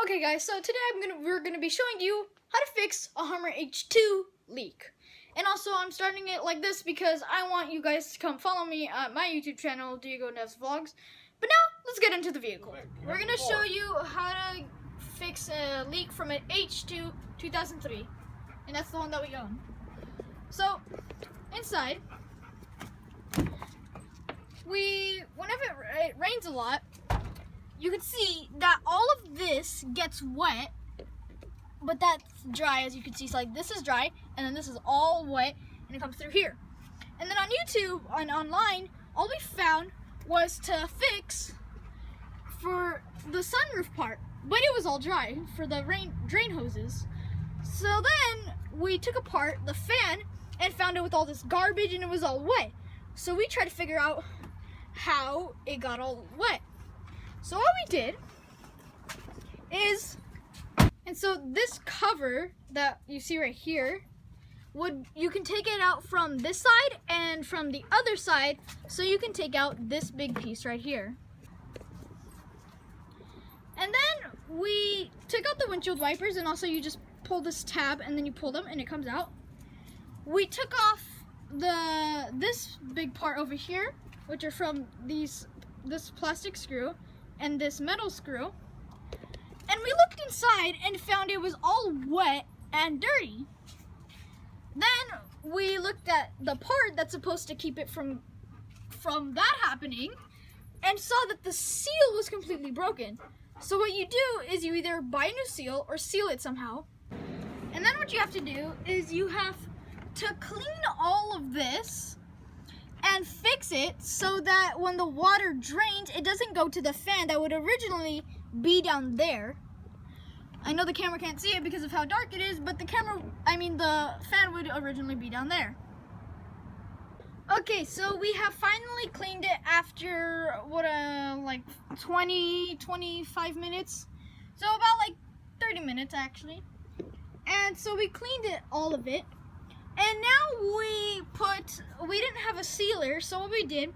Okay guys, so today we're gonna be showing you how to fix a Hummer H2 leak. And also I'm starting it like this because I want you guys to come follow me at my YouTube channel, Diego Neves Vlogs. But now let's get into the vehicle. We're gonna show you how to fix a leak from an H2 2003. And that's the one that we own. So inside, whenever it rains a lot, you can see that all of this gets wet, but that's dry, as you can see. So like this is dry, and then this is all wet, and it comes through here. And then on YouTube and online, all we found was to fix for the sunroof part, but it was all dry for the drain hoses. So then we took apart the fan and found it with all this garbage, and it was all wet. So we tried to figure out how it got all wet. So what we did is, and so this cover that you see right here, you can take it out from this side and from the other side, so you can take out this big piece right here. And then we took out the windshield wipers, and also you just pull this tab and then you pull them and it comes out. We took off this big part over here, which are from this plastic screw and this metal screw, and we looked inside and found it was all wet and dirty. Then we looked at the part that's supposed to keep it from that happening and saw that the seal was completely broken. So what you do is you either buy a new seal or seal it somehow, and then what you have to do is you have to clean all of this and fix it so that when the water drains, it doesn't go to the fan that would originally be down there. I know the camera can't see it because of how dark it is, but the fan would originally be down there. Okay, so we have finally cleaned it after like 25 minutes. So about like 30 minutes actually. And so we cleaned it, all of it. And now we didn't have a sealer, so what we did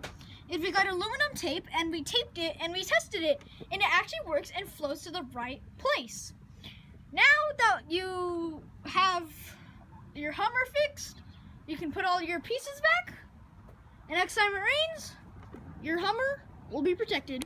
is we got aluminum tape and we taped it and we tested it, and it actually works and flows to the right place. Now that you have your Hummer fixed, you can put all your pieces back, and next time it rains, your Hummer will be protected.